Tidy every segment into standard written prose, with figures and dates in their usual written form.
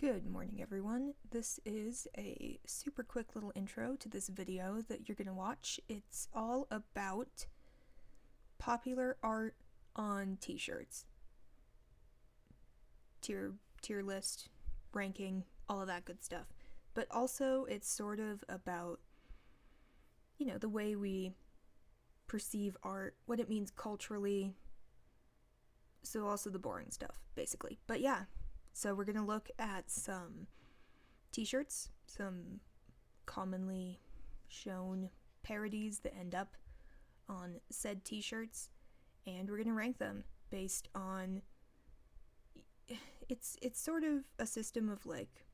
Good morning, everyone. This is a super quick little intro to this video that you're going to watch. It's all about popular art on t-shirts. Tier list, ranking, all of that good stuff. But also it's sort of about, the way we perceive art, what it means culturally. So also the boring stuff, basically. But yeah, so we're going to look at some t-shirts, some commonly shown parodies that end up on said t-shirts, and we're going to rank them based on it's sort of a system of like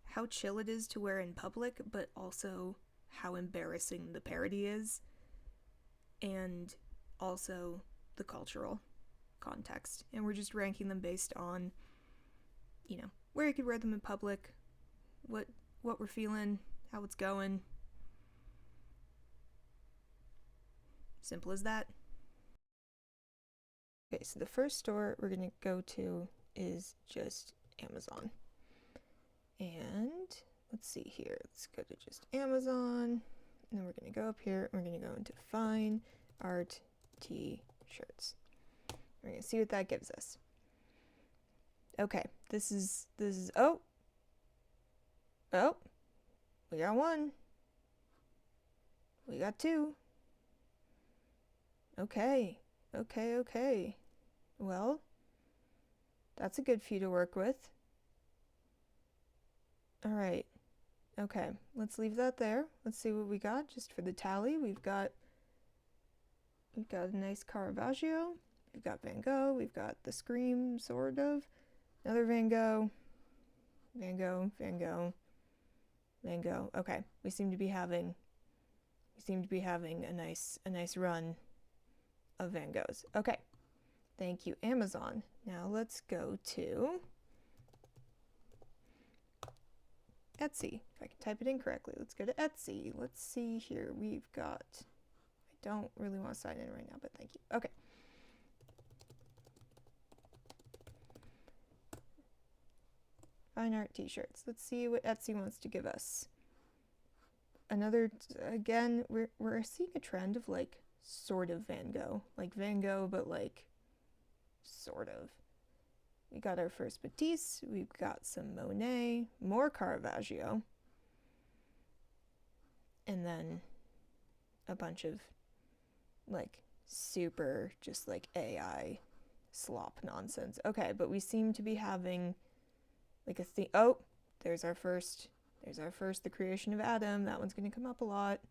how chill it is to wear in public, but also how embarrassing the parody is, and also the cultural context. And we're just ranking them based on, where you could wear them in public, what we're feeling, how it's going. Simple as that. Okay, so the first store we're gonna go to is just Amazon. And let's see here. Let's go to just Amazon. And then we're gonna go up here and we're gonna go into Fine Art T-shirts. We're gonna see what that gives us. Okay, this is oh, we got one. We got two. Okay. Well, that's a good few to work with. All right. Okay, let's leave that there. Let's see what we got just for the tally. We've got a nice Caravaggio. We've got Van Gogh. We've got the Scream, sort of. Another Van Gogh. Van Gogh. Okay, we seem to be having a nice run of Van Goghs. Okay, thank you, Amazon. Now let's go to Etsy. If I can type it in correctly, let's go to Etsy. Let's see here. We've got, I don't really want to sign in right now, but thank you. Okay. Fine art t-shirts. Let's see what Etsy wants to give us. Another, again, we're seeing a trend of like sort of Van Gogh. Like Van Gogh, but like sort of. We got our first Matisse. We've got some Monet, more Caravaggio. And then a bunch of like super just like AI slop nonsense. Okay, but we seem to be having like a theme. Oh, there's our first, the creation of Adam. That one's going to come up a lot.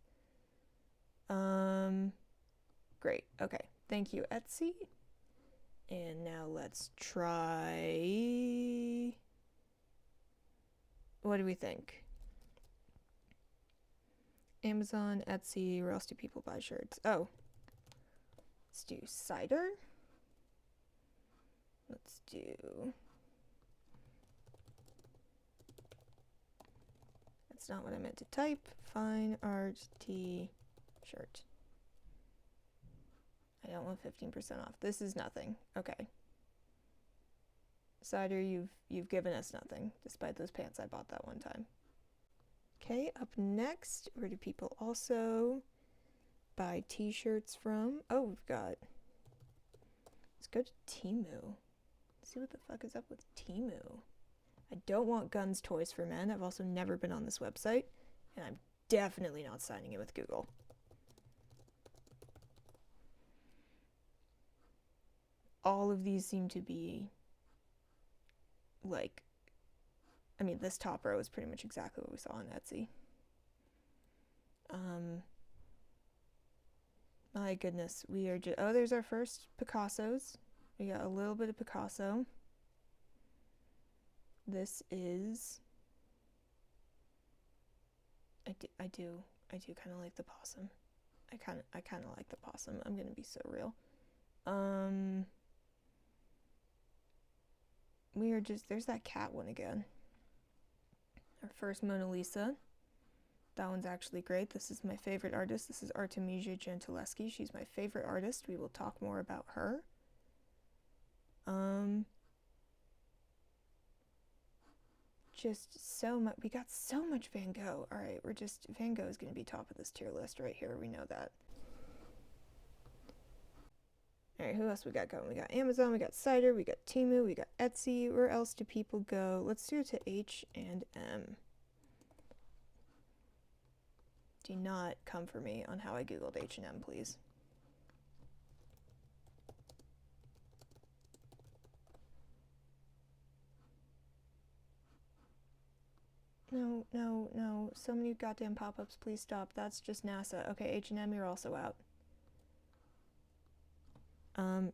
Great. Okay. Thank you, Etsy. And now let's try, what do we think? Amazon, Etsy, where else do people buy shirts? Oh, let's do cider. Let's do, that's not what I meant to type. Fine art t-shirt. I don't want 15% off. This is nothing. Okay. Cider, you've given us nothing, despite those pants I bought that one time. Okay, up next, where do people also buy t-shirts from? Oh, we've got, let's go to Temu. Let's see what the fuck is up with Temu. I don't want Guns Toys for Men. I've also never been on this website, and I'm definitely not signing it with Google. All of these seem to be like, I mean, this top row is pretty much exactly what we saw on Etsy. My goodness, we are just, oh, there's our first Picassos. We got a little bit of Picasso. This is, I do kind of like the possum. I kind of like the possum. I'm gonna be so real. We are just, there's that cat one again. Our first Mona Lisa. That one's actually great. This is my favorite artist. This is Artemisia Gentileschi. She's my favorite artist. We will talk more about her. just so much. We got so much Van Gogh. All right, Van Gogh is going to be top of this tier list right here. We know that. All right, who else we got going? We got Amazon, we got Cider, we got Temu, we got Etsy. Where else do people go? Let's do it to H&M. Do not come for me on how I googled H&M, please. No, no, no. So many goddamn pop-ups. Please stop. That's just NASA. Okay, H&M, you're also out.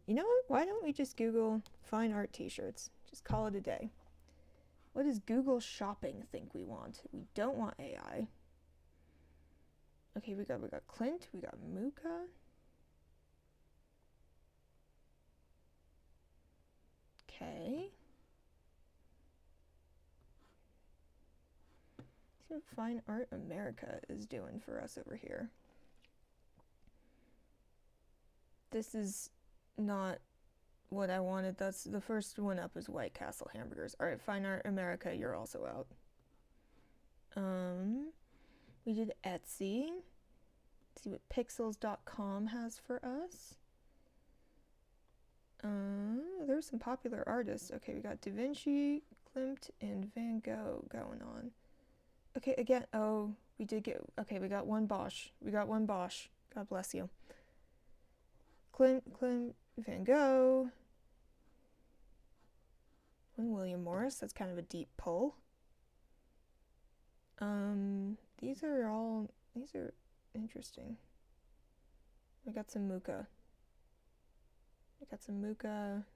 You know what? Why don't we just Google fine art t-shirts? Just call it a day. What does Google Shopping think we want? We don't want AI. Okay, we got Clint, we got Muka. Okay. See what Fine Art America is doing for us over here. This is not what I wanted. That's the first one up is White Castle hamburgers. All right, Fine Art America, you're also out. We did Etsy. Let's see what pixels.com has for us. There's some popular artists. Okay, we got Da Vinci, Klimt, and Van Gogh going on. Okay, again, oh, we did get, okay, we got one Bosch. God bless you. Klimt, Van Gogh. And William Morris, that's kind of a deep pull. These are interesting. We got some Muka.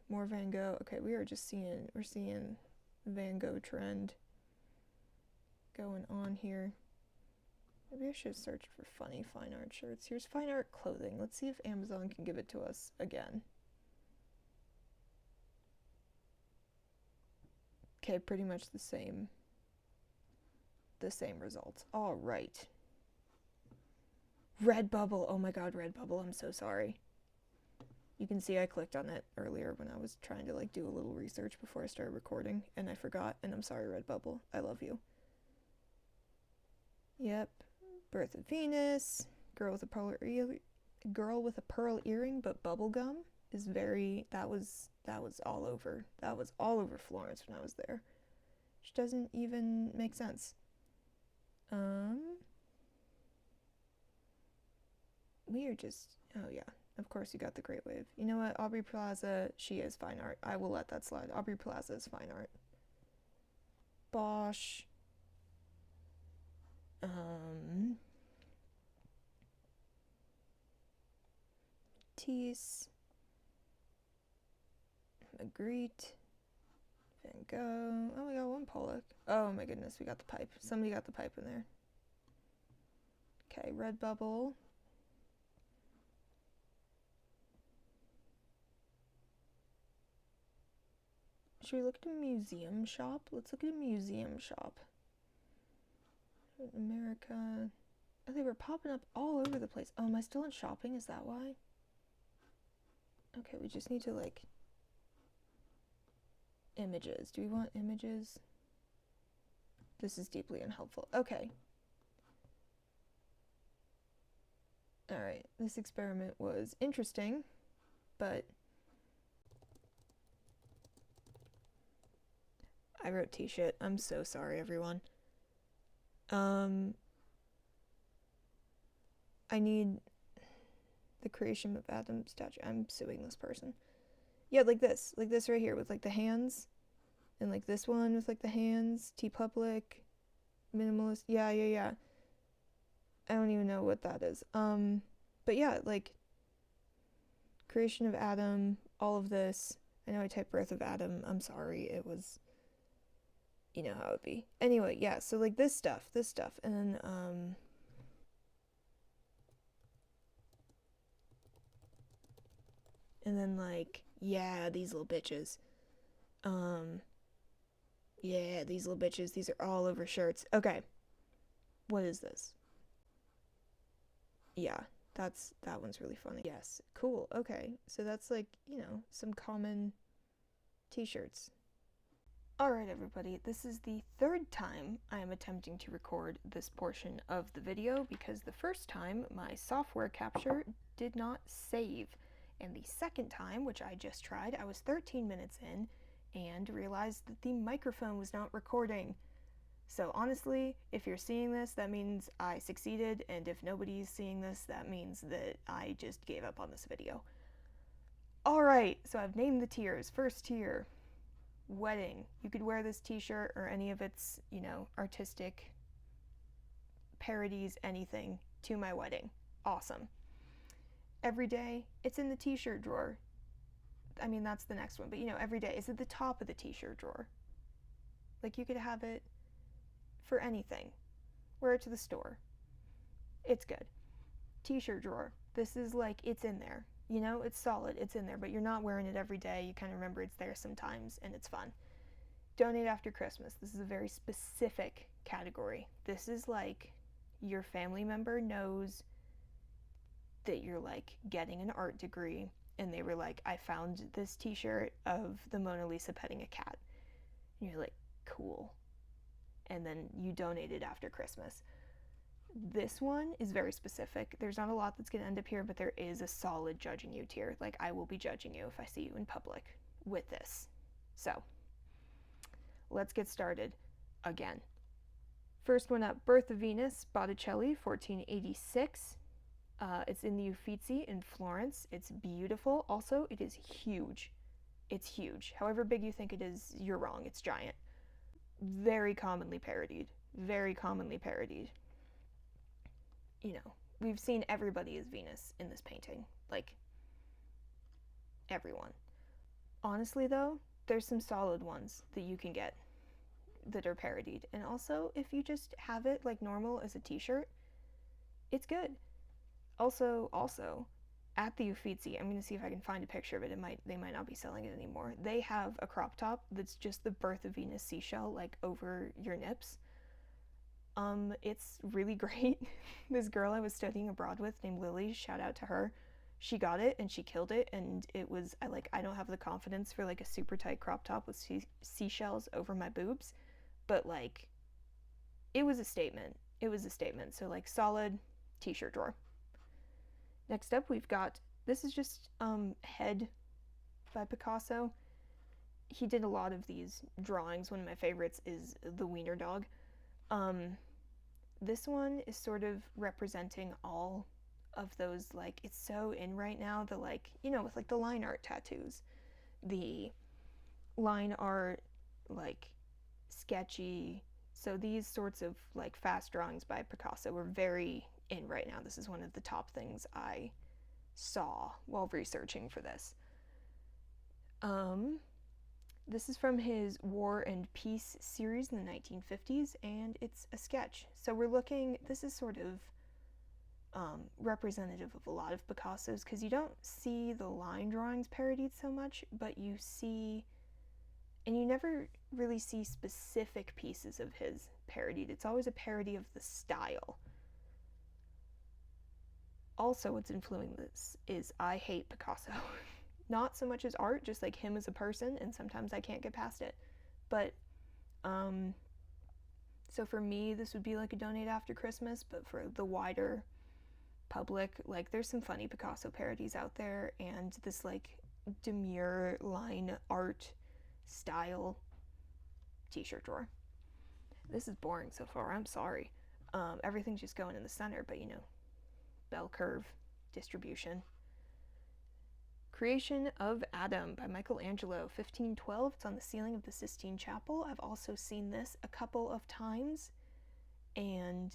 More Van Gogh. Okay, we're seeing Van Gogh trend going on here. Maybe I should have searched for funny fine art shirts. Here's fine art clothing. Let's see if Amazon can give it to us again. Okay, pretty much the same results. All right. Redbubble. Oh my god, Redbubble. I'm so sorry. You can see I clicked on it earlier when I was trying to do a little research before I started recording, and I forgot, and I'm sorry, Redbubble. I love you. Yep. Birth of Venus. Girl with a pearl earring, but bubblegum is very, that was all over. That was all over Florence when I was there. Which doesn't even make sense. We are just, oh yeah, of course you got the Great Wave. You know what, Aubrey Plaza, she is fine art. I will let that slide. Aubrey Plaza is fine art. Bosch. Matisse. Magritte. Van Gogh. Oh, we got one Pollock. Oh my goodness, we got the pipe. Somebody got the pipe in there. Okay, Redbubble. Should we look at a museum shop? Let's look at a museum shop. America. Oh, they were popping up all over the place. Oh, am I still in shopping? Is that why? Okay, we just need to images. Do we want images? This is deeply unhelpful. Okay. Alright, this experiment was interesting, but I wrote T-shit. I'm so sorry, everyone. I need the creation of Adam statue. I'm suing this person. Yeah, like this right here with the hands, and this one with the hands. T Public, minimalist. Yeah. I don't even know what that is. But yeah, creation of Adam, all of this. I know I typed birth of Adam. I'm sorry. It was, you know how it would be. Anyway, yeah, so this stuff, and then yeah, these little bitches. Yeah, these little bitches, these are all over shirts. Okay. What is this? Yeah, that one's really funny. Yes, cool. Okay. So that's some common t-shirts. Alright everybody, this is the third time I am attempting to record this portion of the video because the first time my software capture did not save, and the second time, which I just tried, I was 13 minutes in and realized that the microphone was not recording. So honestly, if you're seeing this, that means I succeeded, and if nobody's seeing this, that means that I just gave up on this video. Alright, so I've named the tiers. First tier, wedding. You could wear this t-shirt or any of its, artistic parodies, anything, to my wedding. Awesome. Every day, it's in the t-shirt drawer. I mean, that's the next one, but every day it's at the top of the t-shirt drawer. Like, you could have it for anything. Wear it to the store. It's good. T-shirt drawer. This is like, it's in there. It's solid, it's in there, but you're not wearing it every day. You kind of remember it's there sometimes, and it's fun. Donate after Christmas. This is a very specific category. This is like your family member knows that you're like getting an art degree, and they were like, I found this t-shirt of the Mona Lisa petting a cat. And you're like, cool. And then you donate it after Christmas. This one is very specific. There's not a lot that's going to end up here, but there is a solid judging you tier. Like, I will be judging you if I see you in public with this. So, let's get started again. First one up, Birth of Venus, Botticelli, 1486. It's in the Uffizi in Florence. It's beautiful. Also, it is huge. It's huge. However big you think it is, you're wrong. It's giant. Very commonly parodied. Very commonly parodied. We've seen everybody as Venus in this painting. Like, everyone. Honestly, though, there's some solid ones that you can get that are parodied. And also, if you just have it like normal as a t-shirt, it's good. Also, at the Uffizi, I'm going to see if I can find a picture of it. They might not be selling it anymore. They have a crop top that's just the Birth of Venus seashell, like, over your nips. It's really great. This girl I was studying abroad with named Lily, shout out to her, she got it and she killed it, and it was, I don't have the confidence for like a super tight crop top with seashells over my boobs, but like, it was a statement. So like, solid t-shirt drawer. Next up we've got, this is just Head by Picasso. He did a lot of these drawings. One of my favorites is the Wiener Dog. This one is sort of representing all of those, like, it's so in right now, the like, with like the line art tattoos, the line art, like, sketchy. So these sorts of like fast drawings by Picasso were very in right now. This is one of the top things I saw while researching for this. This is from his War and Peace series in the 1950s, and it's a sketch. So we're looking, this is sort of representative of a lot of Picasso's, because you don't see the line drawings parodied so much, but you see, and you never really see specific pieces of his parodied. It's always a parody of the style. Also, what's influencing this is I hate Picasso. Not so much as art, just like him as a person, and sometimes I can't get past it. But, so for me, this would be like a donate after Christmas, but for the wider public, like, there's some funny Picasso parodies out there, and this, like, demure line art style t-shirt drawer. This is boring so far, I'm sorry. Everything's just going in the center, but, bell curve distribution. Creation of Adam by Michelangelo, 1512. It's on the ceiling of the Sistine Chapel. I've also seen this a couple of times, and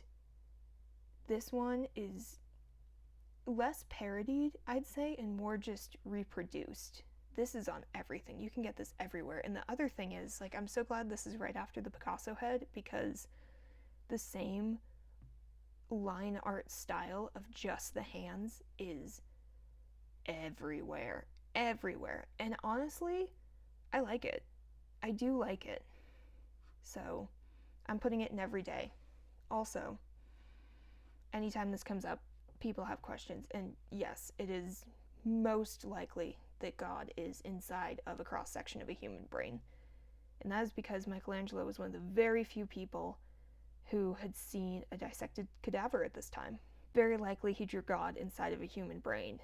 this one is less parodied, I'd say, and more just reproduced. This is on everything. You can get this everywhere. And the other thing is, like, I'm so glad this is right after the Picasso head, because the same line art style of just the hands is everywhere. And honestly, I like it. I do like it. So I'm putting it in every day. Also, anytime this comes up, people have questions, and yes, it is most likely that God is inside of a cross-section of a human brain. And that is because Michelangelo was one of the very few people who had seen a dissected cadaver at this time. Very likely he drew God inside of a human brain.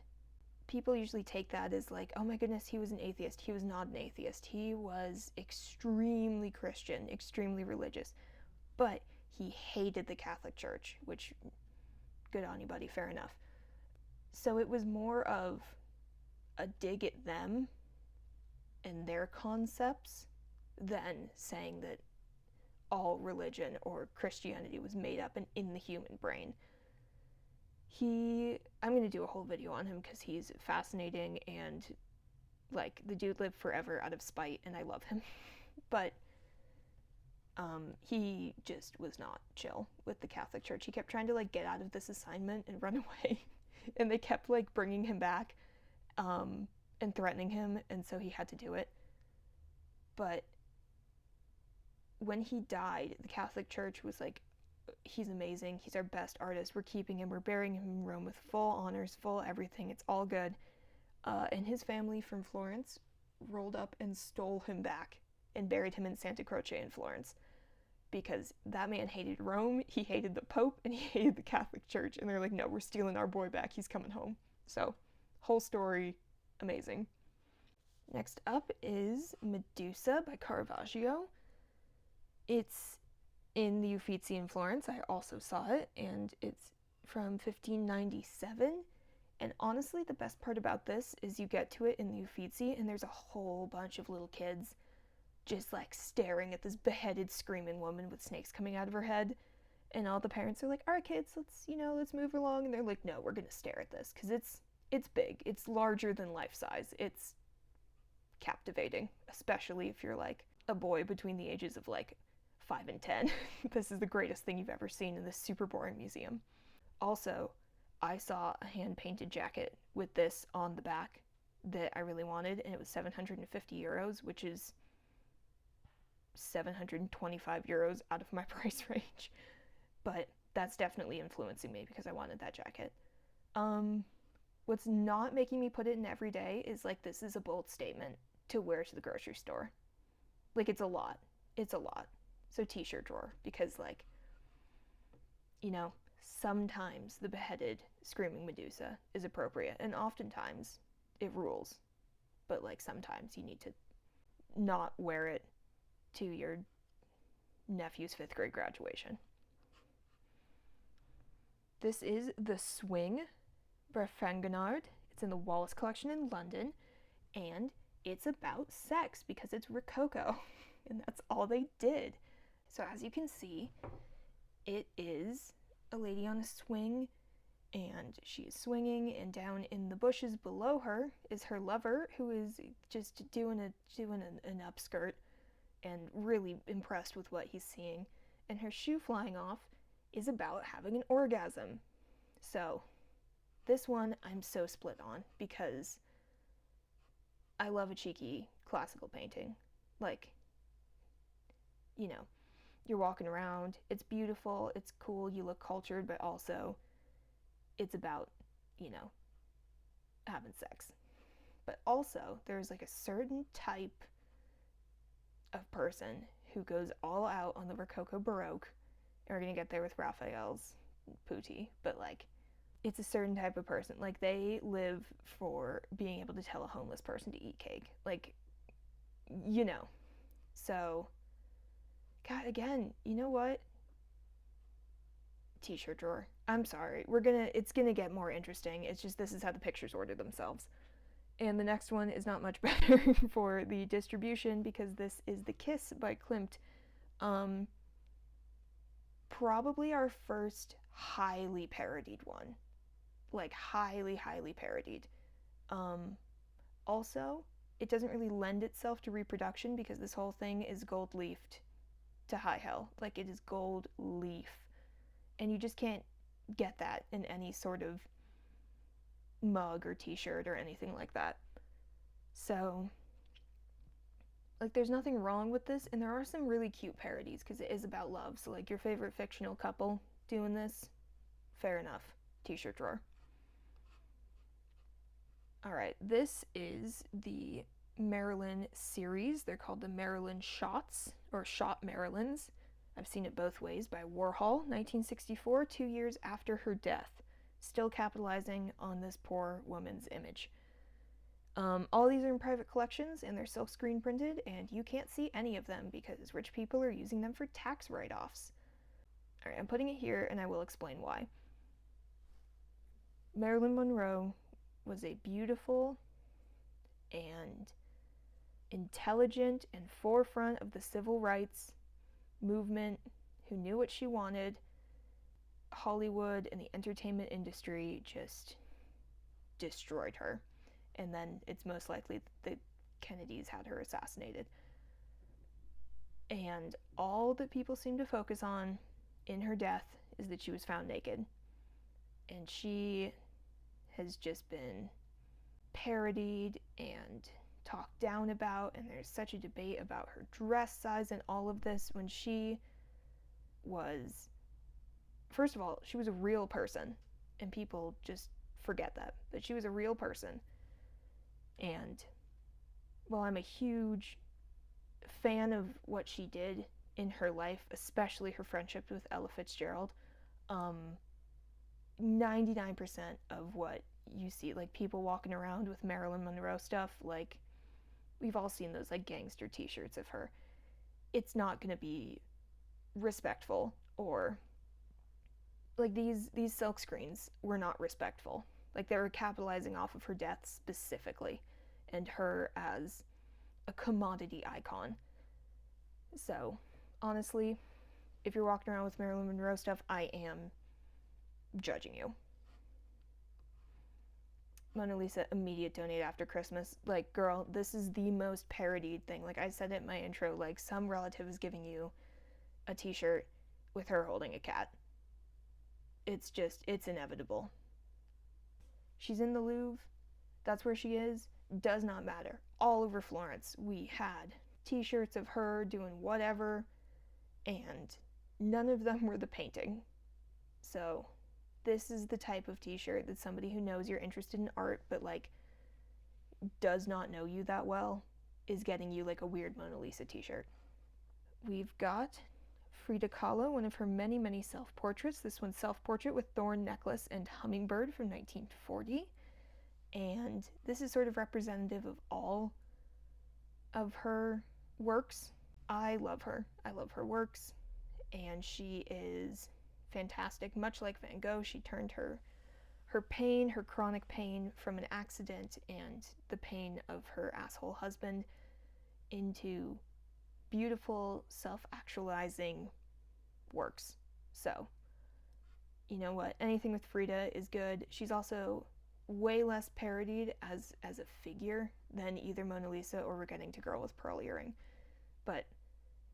People usually take that as like, oh my goodness, he was an atheist. He was not an atheist. He was extremely Christian, extremely religious. But he hated the Catholic Church, which, good on you, buddy, fair enough. So it was more of a dig at them and their concepts than saying that all religion or Christianity was made up and in the human brain. I'm going to do a whole video on him because he's fascinating, and like, the dude lived forever out of spite and I love him. But he just was not chill with the Catholic Church. He kept trying to like get out of this assignment and run away, and they kept like bringing him back and threatening him, and so he had to do it. But when he died, the Catholic Church was like, he's amazing, he's our best artist, we're keeping him, we're burying him in Rome with full honors, full everything, it's all good. And his family from Florence rolled up and stole him back and buried him in Santa Croce in Florence, because that man hated Rome, he hated the Pope, and he hated the Catholic Church, and they're like, no, we're stealing our boy back, he's coming home. So, whole story, amazing. Next up is Medusa by Caravaggio. It's in the Uffizi in Florence. I also saw it, and it's from 1597. And honestly, the best part about this is you get to it in the Uffizi, and there's a whole bunch of little kids just like staring at this beheaded, screaming woman with snakes coming out of her head. And all the parents are like, all right, kids, let's move along. And they're like, no, we're gonna stare at this because it's big. It's larger than life size. It's captivating, especially if you're like a boy between the ages of like 5 and 10. This is the greatest thing you've ever seen in this super boring museum. Also, I saw a hand-painted jacket with this on the back that I really wanted, and it was 750 euros, which is 725 euros out of my price range. But that's definitely influencing me because I wanted that jacket. What's not making me put it in every day is like, this is a bold statement to wear to the grocery store. Like, it's a lot. It's a lot. So t-shirt drawer, because like, sometimes the beheaded screaming Medusa is appropriate, and oftentimes it rules. But like, sometimes you need to not wear it to your nephew's 5th grade graduation. This is The Swing by Fragonard. It's in the Wallace collection in London, and it's about sex because it's Rococo, and that's all they did. So as you can see, it is a lady on a swing, and she is swinging, and down in the bushes below her is her lover, who is just doing an upskirt and really impressed with what he's seeing. And her shoe flying off is about having an orgasm. So this one I'm so split on, because I love a cheeky classical painting. Like, you're walking around, it's beautiful, it's cool, you look cultured, but also it's about, having sex. But also, there's like a certain type of person who goes all out on the Rococo Baroque, and we're gonna get there with Raphael's Putti, but like, it's a certain type of person. Like, they live for being able to tell a homeless person to eat cake. Like, So, God, again, you know what? T-shirt drawer. I'm sorry. It's gonna get more interesting. It's just, this is how the pictures order themselves. And the next one is not much better for the distribution, because this is The Kiss by Klimt. Probably our first highly parodied one. Like, highly, highly parodied. Also, it doesn't really lend itself to reproduction because this whole thing is gold leafed to high hell. Like, it is gold leaf. And you just can't get that in any sort of mug or t-shirt or anything like that. So, like, there's nothing wrong with this, and there are some really cute parodies because it is about love. So, like, your favorite fictional couple doing this, fair enough. T-shirt drawer. Alright, this is the Marilyn series. They're called the Marilyn Shots, or Shot Marilyns. I've seen it both ways, by Warhol, 1964, 2 years after her death, still capitalizing on this poor woman's image. All these are in private collections, and they're silkscreen printed, and you can't see any of them because rich people are using them for tax write-offs. Alright, I'm putting it here, and I will explain why. Marilyn Monroe was a beautiful and intelligent and forefront of the civil rights movement who knew what she wanted. Hollywood and the entertainment industry just destroyed her. And then it's most likely that Kennedys had her assassinated. And all that people seem to focus on in her death is that she was found naked. And she has just been parodied and talked down about, and there's such a debate about her dress size and all of this, when she was, first of all, she was a real person, and people just forget that she was a real person. And while I'm a huge fan of what she did in her life, especially her friendship with Ella Fitzgerald, 99% of what you see, like people walking around with Marilyn Monroe stuff, like we've all seen those like gangster t-shirts of her. It's not gonna be respectful, or like these silk screens were not respectful. Like they were capitalizing off of her death specifically, and her as a commodity icon. So honestly, if you're walking around with Marilyn Monroe stuff, I am judging you. Mona Lisa, immediate donate after Christmas. Like, girl, this is the most parodied thing. Like I said in my intro, like some relative is giving you a t-shirt with her holding a cat. It's inevitable. She's in the Louvre. That's where she is. Does not matter. All over Florence, we had t-shirts of her doing whatever, and none of them were the painting. So this is the type of t-shirt that somebody who knows you're interested in art but like does not know you that well is getting you, like a weird Mona Lisa t-shirt. We've got Frida Kahlo, one of her many self-portraits. This one's self-portrait with thorn necklace and hummingbird from 1940. And this is sort of representative of all of her works. I love her. I love her works, and she is fantastic. Much like Van Gogh, she turned her pain, her chronic pain from an accident and the pain of her asshole husband, into beautiful, self-actualizing works. So, you know what? Anything with Frida is good. She's also way less parodied as a figure than either Mona Lisa or We're Getting to Girl with Pearl Earring. But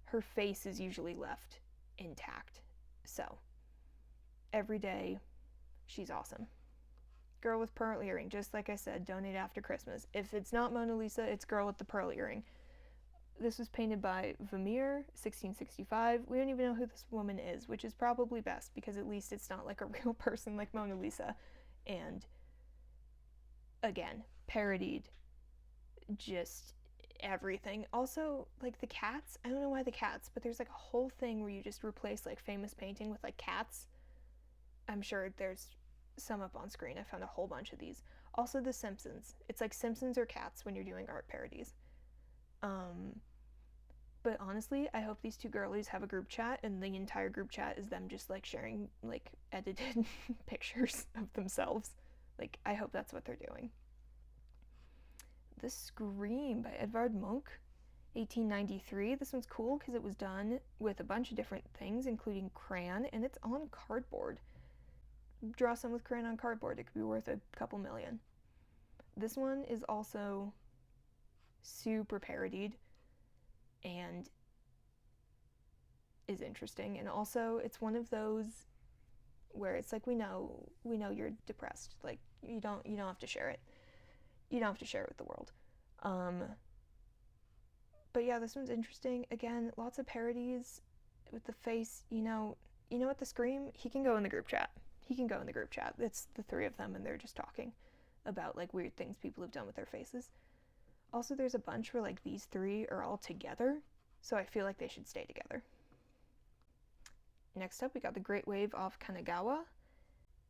her face is usually left intact. So, every day, she's awesome. Girl with Pearl Earring, just like I said, donate after Christmas. If it's not Mona Lisa, it's Girl with the Pearl Earring. This was painted by Vermeer, 1665. We don't even know who this woman is, which is probably best, because at least it's not like a real person like Mona Lisa. And again, parodied just everything. Also, like the cats, I don't know why the cats, but there's like a whole thing where you just replace like famous painting with like cats. I'm sure there's some up on screen. I found a whole bunch of these. Also The Simpsons. It's like Simpsons or cats when you're doing art parodies. But honestly, I hope these two girlies have a group chat, and the entire group chat is them just like sharing like edited pictures of themselves. Like, I hope that's what they're doing. The Scream by Edvard Munch, 1893. This one's cool because it was done with a bunch of different things, including crayon, and it's on cardboard. Draw some with crayon on cardboard, it could be worth a couple million. This one is also super parodied and is interesting, and also it's one of those where it's like we know you're depressed. Like you don't have to share it. You don't have to share it with the world. But yeah, this one's interesting. Again, lots of parodies with the face. You know what, The Scream, he can go in the group chat. It's the three of them, and they're just talking about like weird things people have done with their faces. Also, there's a bunch where like these three are all together, so I feel like they should stay together. Next up, we got the Great Wave off Kanagawa,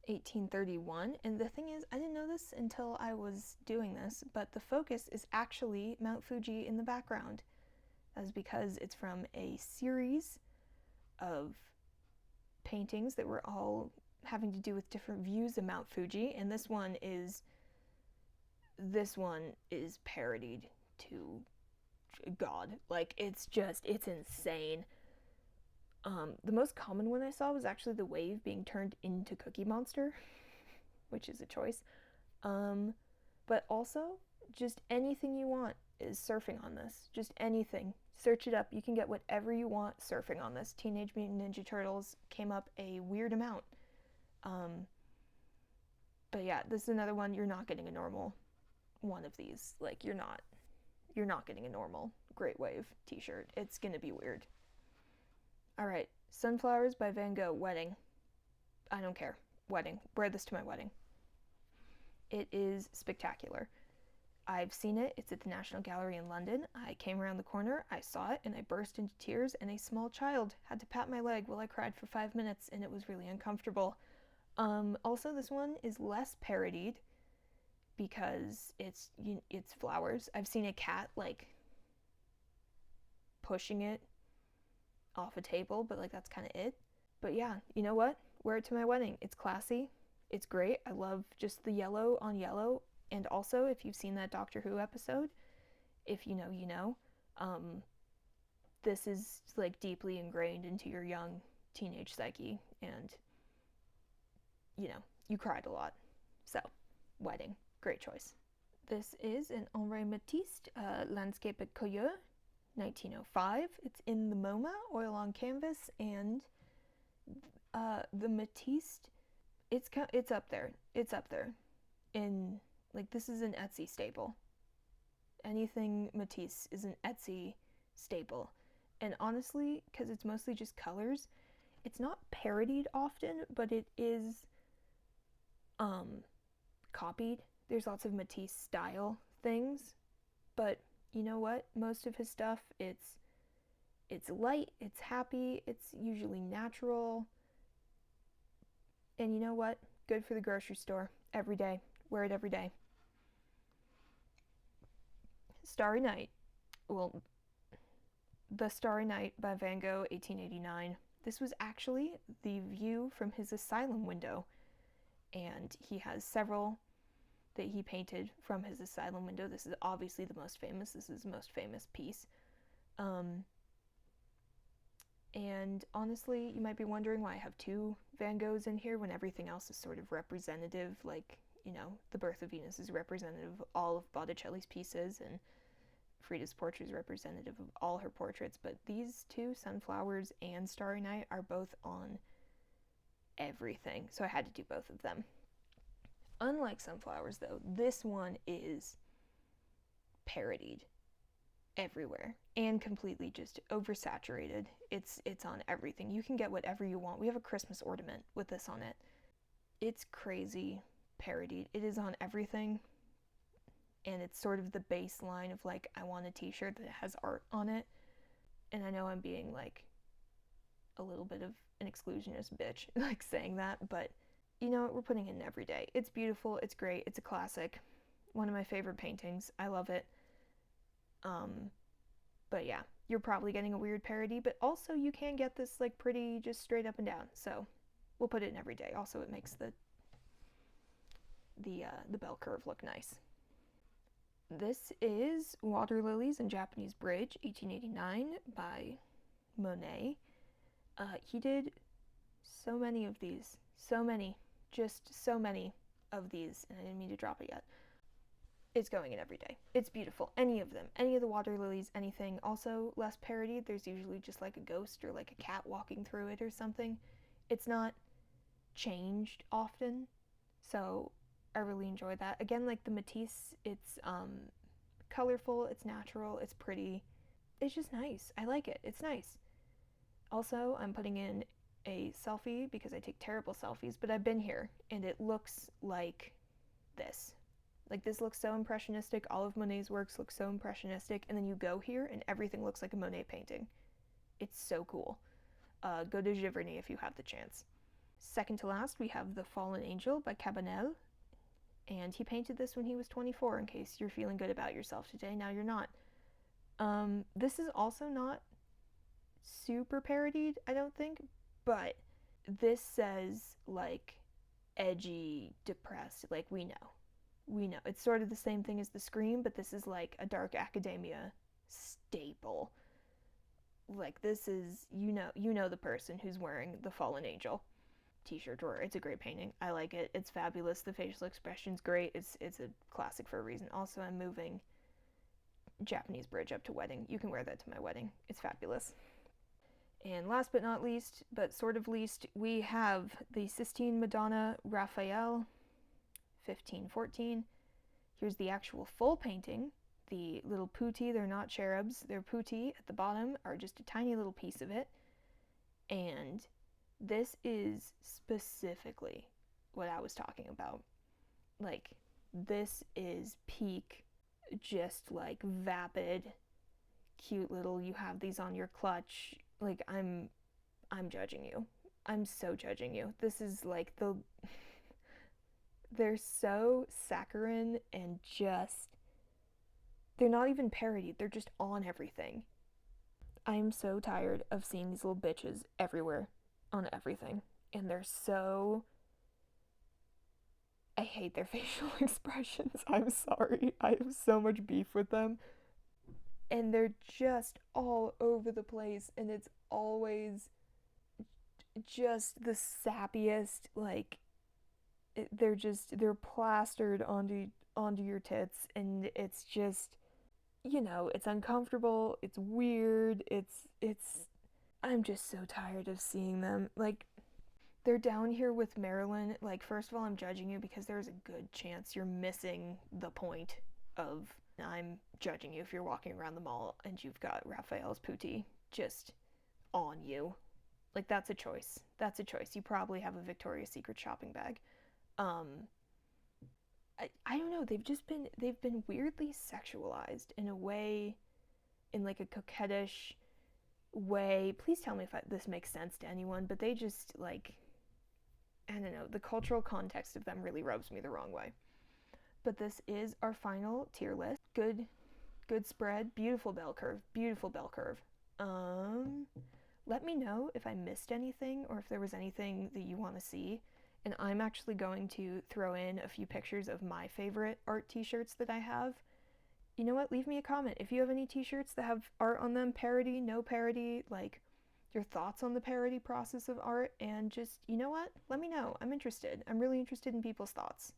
1831. And the thing is, I didn't know this until I was doing this, but the focus is actually Mount Fuji in the background. That's because it's from a series of paintings that were all having to do with different views of Mount Fuji, and this one is parodied to God. Like, it's insane. The most common one I saw was actually the wave being turned into Cookie Monster, which is a choice. But also, just anything you want is surfing on this. Just anything. Search it up. You can get whatever you want surfing on this. Teenage Mutant Ninja Turtles came up a weird amount. But yeah, this is another one. You're not getting a normal one of these. Like, you're not getting a normal Great Wave t-shirt. It's gonna be weird. Alright, Sunflowers by Van Gogh, wedding. I don't care. Wedding. Wear this to my wedding. It is spectacular. I've seen it. It's at the National Gallery in London. I came around the corner, I saw it, and I burst into tears, and a small child had to pat my leg while I cried for 5 minutes, and it was really uncomfortable. Also, this one is less parodied because it's flowers. I've seen a cat, like, pushing it off a table, but, like, that's kind of it. But yeah, you know what? Wear it to my wedding. It's classy. It's great. I love just the yellow on yellow. And also, if you've seen that Doctor Who episode, if you know, you know, this is, like, deeply ingrained into your young teenage psyche, and, you know, you cried a lot. So, wedding. Great choice. This is an Henri Matisse landscape at Coyeux, 1905. It's in the MoMA, oil on canvas, and the Matisse, it's up there. It's up there. In, like, this is an Etsy staple. Anything Matisse is an Etsy staple. And honestly, because it's mostly just colors, it's not parodied often, but it is copied. There's lots of Matisse style things, but you know what? Most of his stuff, it's light, it's happy, it's usually natural. And you know what? Good for the grocery store. Every day. Wear it every day. Starry Night. Well, The Starry Night by Van Gogh, 1889. This was actually the view from his asylum window, and he has several that he painted from his asylum window. This is obviously the most famous. This is his most famous piece. And honestly, you might be wondering why I have two Van Goghs in here when everything else is sort of representative. Like, you know, The Birth of Venus is representative of all of Botticelli's pieces, and Frida's portrait is representative of all her portraits. But these two, Sunflowers and Starry Night, are both on everything. So I had to do both of them. Unlike Sunflowers, though, this one is parodied everywhere and completely just oversaturated. It's on everything. You can get whatever you want. We have a Christmas ornament with this on it. It's crazy parodied. It is on everything, and it's sort of the baseline of, like, I want a t-shirt that has art on it. And I know I'm being, like, a little bit of an exclusionist bitch, like, saying that, but you know what? We're putting it in every day. It's beautiful. It's great. It's a classic. One of my favorite paintings. I love it. But yeah, you're probably getting a weird parody, but also you can get this, like, pretty just straight up and down. So we'll put it in every day. Also, it makes the bell curve look nice. This is Water Lilies and Japanese Bridge, 1889 by Monet. He did so many of these. So many. Just so many of these, and I didn't mean to drop it yet. It's going in every day. It's beautiful. Any of them. Any of the water lilies, anything. Also, less parodied. There's usually just, like, a ghost or, like, a cat walking through it or something. It's not changed often, so I really enjoy that. Again, like the Matisse, it's colorful, it's natural, it's pretty. It's just nice. I like it. It's nice. Also, I'm putting in a selfie because I take terrible selfies, but I've been here, and it looks like this. Like, this looks so impressionistic. All of Monet's works look so impressionistic. And then you go here and everything looks like a Monet painting. It's so cool. Go to Giverny if you have the chance. Second to last, we have The Fallen Angel by Cabanel. And he painted this when he was 24, in case you're feeling good about yourself today. Now you're not. This is also not super parodied, I don't think, but this says, like, edgy, depressed. Like, we know. It's sort of the same thing as The Scream, but this is like a dark academia staple. Like, this is, you know the person who's wearing the Fallen Angel t-shirt drawer. It's a great painting. I like it. It's fabulous. The facial expression's great. It's a classic for a reason. Also, I'm moving Japanese bridge up to wedding. You can wear that to my wedding. It's fabulous. And last but not least, but sort of least, we have the Sistine Madonna Raphael, 1514. Here's the actual full painting. The little putti, they're not cherubs, they're putti at the bottom are just a tiny little piece of it. And this is specifically what I was talking about. Like, this is peak, just like vapid, cute little, you have these on your clutch. Like, I'm judging you. I'm so judging you. This is like they're so saccharine and just, they're not even parodied, they're just on everything. I'm so tired of seeing these little bitches everywhere on everything. And they're so, I hate their facial expressions. I'm sorry. I have so much beef with them. And they're just all over the place, and it's always just the sappiest, like, they're plastered onto your tits, and it's just, it's uncomfortable, it's weird, it's I'm just so tired of seeing them. Like, they're down here with Marilyn. Like, first of all, I'm judging you because there's a good chance you're missing the point of, I'm judging you if you're walking around the mall and you've got Raphael's putti just on you. Like, that's a choice. That's a choice. You probably have a Victoria's Secret shopping bag. I don't know. They've been weirdly sexualized in a way, in like a coquettish way. Please tell me if this makes sense to anyone, but they just, like, I don't know, the cultural context of them really rubs me the wrong way. But this is our final tier list. Good spread, beautiful bell curve, beautiful bell curve. Let me know if I missed anything or if there was anything that you want to see. And I'm actually going to throw in a few pictures of my favorite art t-shirts that I have. You know what? Leave me a comment if you have any t-shirts that have art on them, parody, no parody, like your thoughts on the parody process of art, and just, you know what? Let me know. I'm interested. I'm really interested in people's thoughts.